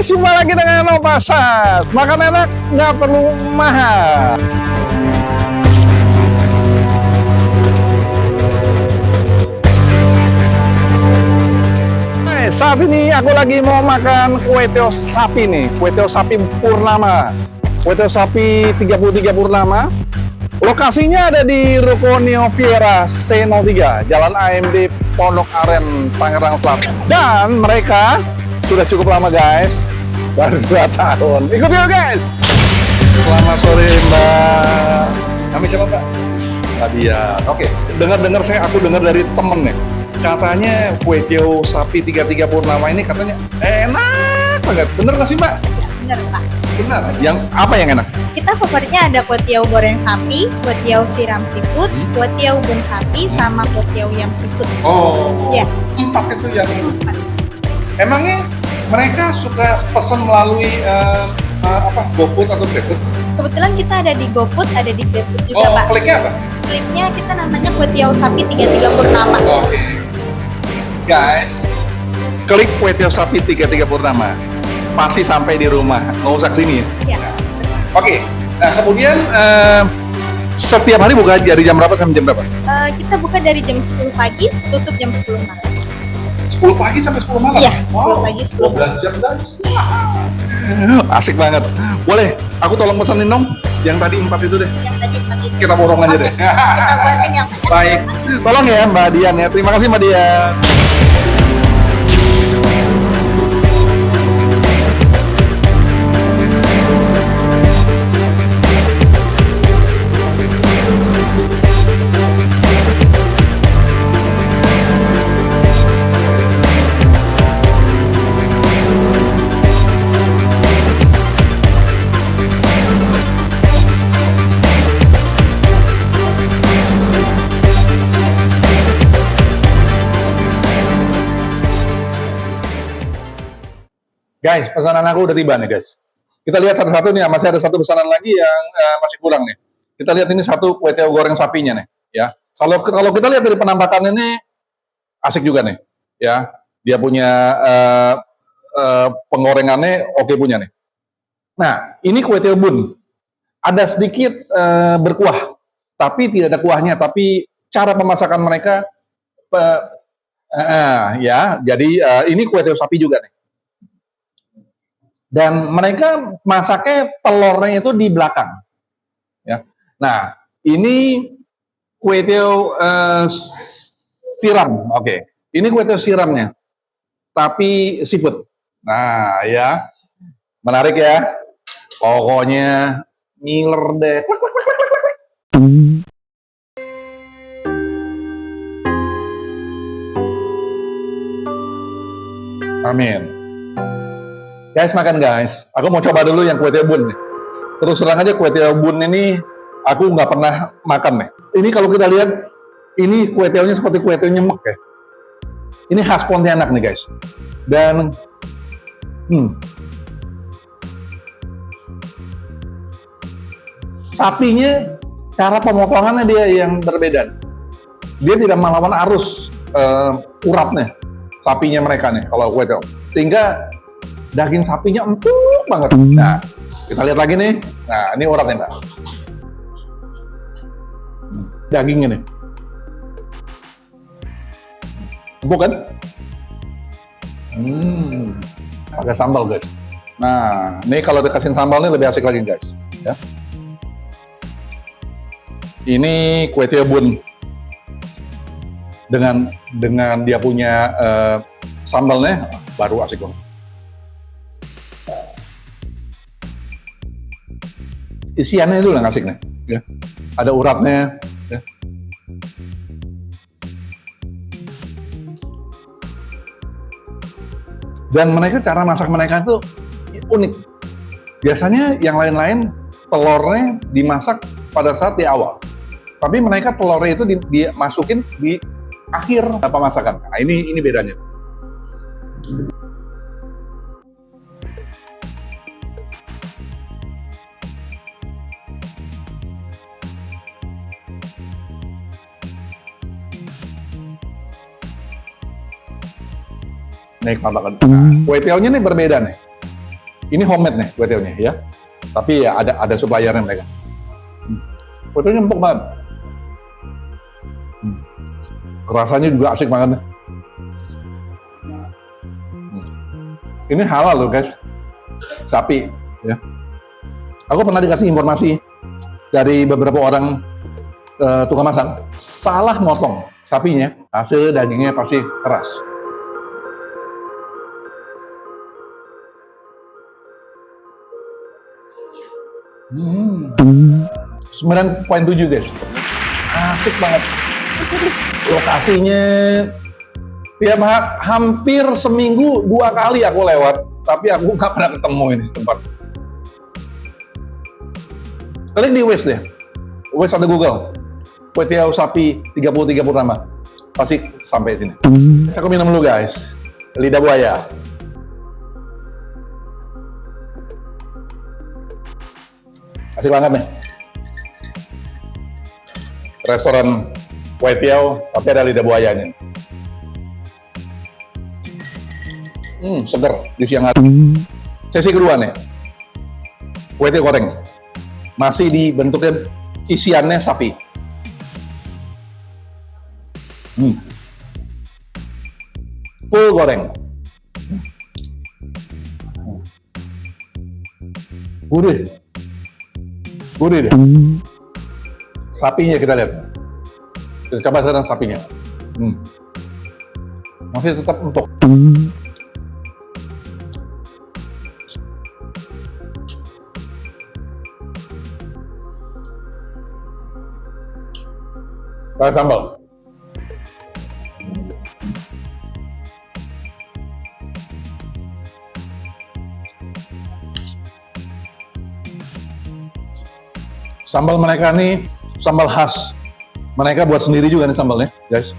guys, jumpa lagi dengan Opa Sas. Makan enak, nggak perlu mahal. Saat ini aku lagi mau makan kue teo sapi nih, kue teo sapi Purnama, kue teo sapi 33 Purnama. Lokasinya ada di Ruko Neo Fiera C03, Jalan AMD Pondok Aren, Tangerang Selatan. Dan mereka sudah cukup lama guys, baru 2 tahun. Ikut yuk guys. Selamat sore Mbak. Kami siapa Mbak? Nadia. Oke, dengar-dengar aku dengar dari temen nih. Katanya kue teo sapi 33 Purnama ini katanya enak banget. Bener nggak sih Mbak? Bener Pak. Benar. Yang apa yang enak? Kita favoritnya ada kue tiaw goreng sapi, kue tiaw siram seafood, kue tiaw bung sapi, sama kue tiaw yam seafood. Oh, ya. 4 itu yang ini. 4. Emangnya mereka suka pesan melalui GoFood atau GrabFood? Kebetulan kita ada di GoFood, ada di GrabFood juga Pak. Kliknya apa? Kliknya kita namanya kue tiaw sapi 33 Purnama. Oke. Guys, klik kue tiaw sapi 33 Purnama. Pasti sampai di rumah, nggak usah kesini ya? Ya. Oke, nah kemudian setiap hari buka dari jam berapa sampai jam berapa? Kita buka dari jam 10 pagi, tutup jam 10 malam. 10 pagi sampai 10 malam? Iya, 10 pagi, 10 malam. 12 jam guys. Asik banget. Boleh, aku tolong pesenin dong yang tadi 4 itu deh. Yang tadi 4 itu. Kita borong aja deh. Kita buatin yang banyak. Baik, tolong ya Mbak Dian ya. Terima kasih Mbak Dian. Guys, pesanan aku udah tiba nih guys. Kita lihat satu-satu nih, masih ada satu pesanan lagi yang masih kurang nih. Kita lihat ini satu kue teo goreng sapinya nih, ya. Kalau kita lihat dari penampakan ini asik juga nih, ya. Dia punya penggorengannya oke punya nih. Nah, ini kue teo bun. Ada sedikit berkuah, tapi tidak ada kuahnya. Tapi cara pemasakan mereka, ya. Jadi ini kue teo sapi juga nih. Dan mereka masaknya telurnya itu di belakang, ya. Nah, ini kue teo siram, oke. Ini kue teo siramnya, tapi seafood. Nah, ya, menarik ya. Pokoknya ngiler deh. Amin. Guys, makan guys. Aku mau coba dulu yang kue teo bun nih. Terus terang aja kue teo bun ini aku nggak pernah makan nih. Ini kalau kita lihat, ini kue teonya seperti kue teo nyemek ya. Ini khas Pontianak nih guys. Dan sapinya, cara pemotongannya dia yang berbeda. Dia tidak melawan arus uratnya sapinya mereka nih kalau kue teo. Sehingga daging sapinya empuk banget. Nah, kita lihat lagi nih. Nah, ini uratnya, Mbak. Dagingnya nih. Empuk kan? Pakai sambal, guys. Nah, ini kalau dikasih sambal nih lebih asik lagi, guys. Ya. Ini kue teo bun. Dengan dia punya sambalnya baru asik banget. Isiannya itu yang asik nih, ya. Ada uratnya, ya. Dan mereka cara masak mereka itu unik. Biasanya yang lain-lain telurnya dimasak pada saat di awal, tapi mereka telurnya itu dimasukin di akhir pemasakan. Nah, ini bedanya. Nikmat banget. Nah, kue teonya nih berbeda nih. Ini homemade nih kue tiaonya ya. Tapi ya ada suppliernya mereka. Kue tiaonya empuk banget. Rasanya juga asik banget nih. Ini halal loh guys, sapi ya. Aku pernah dikasih informasi dari beberapa orang tukang masak, salah motong sapinya, hasil dagingnya pasti keras. Hmm. 9,7 guys, asik banget. Lokasinya ya hampir seminggu 2 kali aku lewat, tapi aku nggak pernah ketemu ini tempat. Klik di Waze deh, Waze atau Google, kue tiaw sapi 33 Purnama, pasti sampai sini. Aku minum dulu guys, lidah buaya. Asik banget nih. Restoran kue tiaw, tapi ada lidah buayanya. Seger di siang hari. Sesi kedua nih, kue tiaw goreng. Masih di bentuknya isiannya sapi. Full goreng. Gurih. Gurih deh. Sapinya kita lihat. Kita coba sekarang sapinya. Masih tetap empuk. Pakai sambal. Sambal mereka nih sambal khas. Mereka buat sendiri juga nih sambalnya, guys.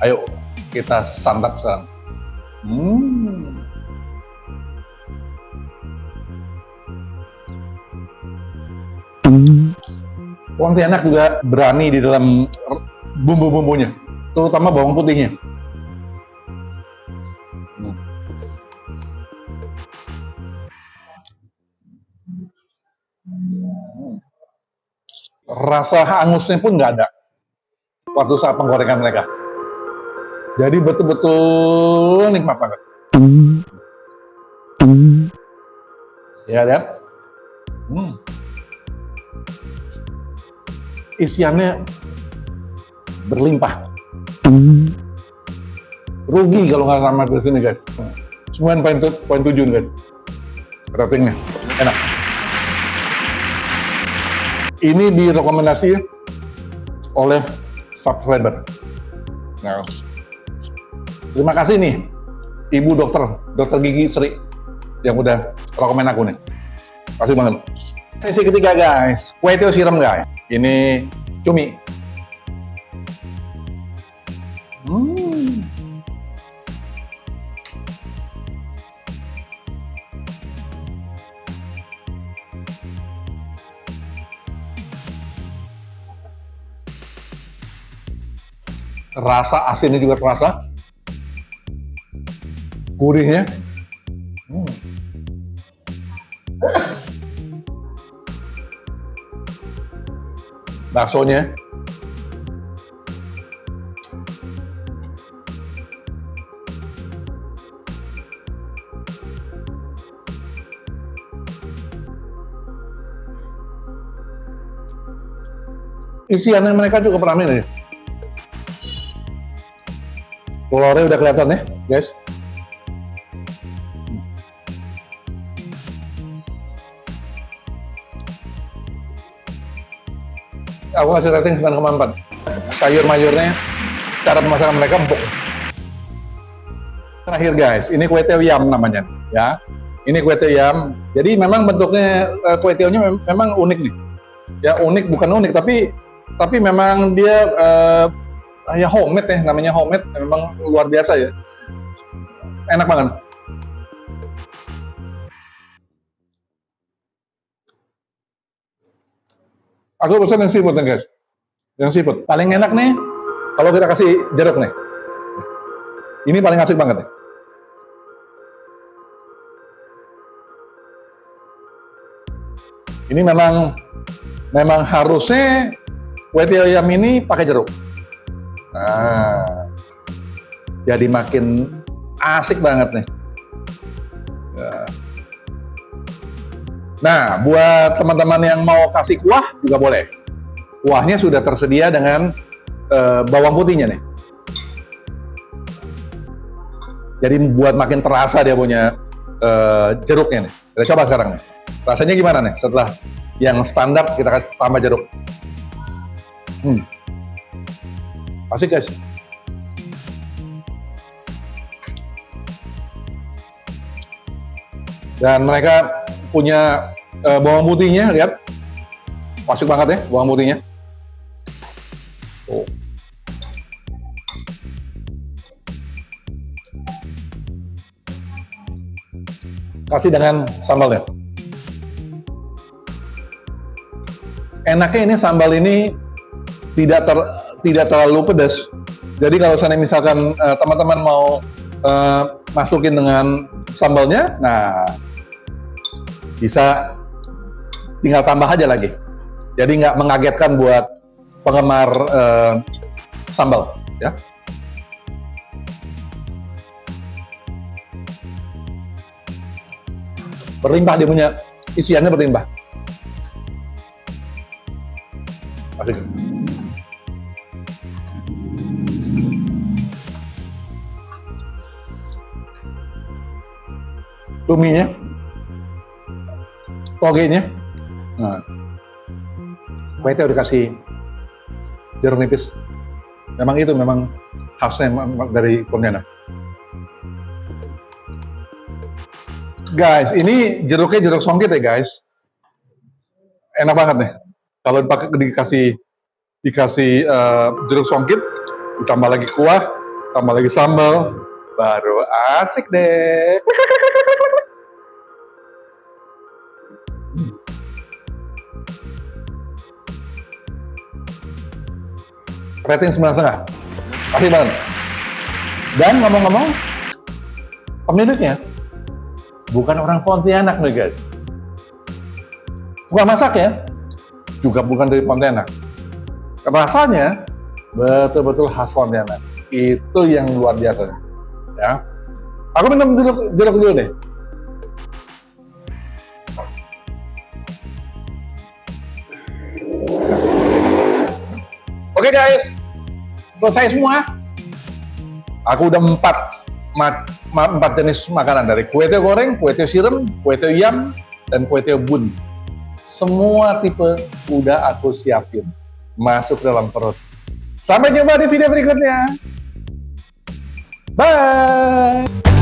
Ayo kita santap sekarang. Pontianak juga berani di dalam bumbu-bumbunya, terutama bawang putihnya. Rasa hangusnya pun nggak ada waktu saat penggorengan mereka. Jadi betul-betul nikmat banget. Ya lihat. Isiannya berlimpah. Rugi kalau nggak sama di sini guys. 9,7 guys. Ratingnya enak. Ini direkomendasi oleh subscriber. Nah, terima kasih nih Ibu dokter gigi Sri yang udah rekomen aku nih. Kasih banget. Sesi ketiga guys, kue tiaw siram guys. Ini cumi. Rasa asinnya juga terasa. Gurihnya. Baksonya. Isiannya mereka cukup ramai nih. Telurnya udah kelihatan ya, guys. Aku kasih rating 9,4. Sayur-mayurnya, cara pemasakan mereka empuk. Terakhir guys, ini kue tiaw yam namanya, ya. Ini kue tiaw yam. Jadi memang bentuknya kue tiawnya memang unik nih. Ya unik, bukan unik, tapi memang dia ya homemade ya, namanya homemade, memang luar biasa ya. Enak banget. Aku pesan yang seafood nih guys. Yang seafood. Paling enak nih, kalau kita kasih jeruk nih. Ini paling asik banget nih. Ini memang harusnya kue tiaw ayam ini pakai jeruk. Nah, jadi makin asik banget nih. Nah, buat teman-teman yang mau kasih kuah juga boleh. Kuahnya sudah tersedia dengan bawang putihnya nih. Jadi buat makin terasa dia punya jeruknya nih. Kita coba sekarang nih. Rasanya gimana nih setelah yang standar kita kasih tambah jeruk? Asik guys. Dan mereka punya bawang putihnya, lihat. Masuk banget ya bawang putihnya. Oh. Kasih dengan sambalnya. Enaknya ini sambal ini tidak terlalu pedas. Jadi kalau misalkan teman-teman mau masukin dengan sambalnya, nah bisa tinggal tambah aja lagi. Jadi nggak mengagetkan buat penggemar sambal, ya. Berlimpah dia punya isiannya berlimpah. Asik. Tuminya, togenya, nah, kuenya udah kasih jeruk nipis. Memang khasnya dari Pontianak. Guys, ini jeruknya jeruk songkit ya guys. Enak banget nih. Kalau dikasih jeruk songkit, ditambah lagi kuah, tambah lagi sambal, baru asik deh. Rating 9,5. Asik banget. Dan ngomong-ngomong, pemiliknya bukan orang Pontianak nih guys. Bukan masak ya, juga bukan dari Pontianak. Rasanya betul-betul khas Pontianak. Itu yang luar biasa. Ya, aku minum jeruk dulu deh. Oke guys, selesai semua. Aku udah 4 jenis makanan, dari kue tiaw goreng, kue tiaw siram, kue tiaw yam, dan kue tiaw bun. Semua tipe udah aku siapin masuk dalam perut. Sampai jumpa di video berikutnya. Bye.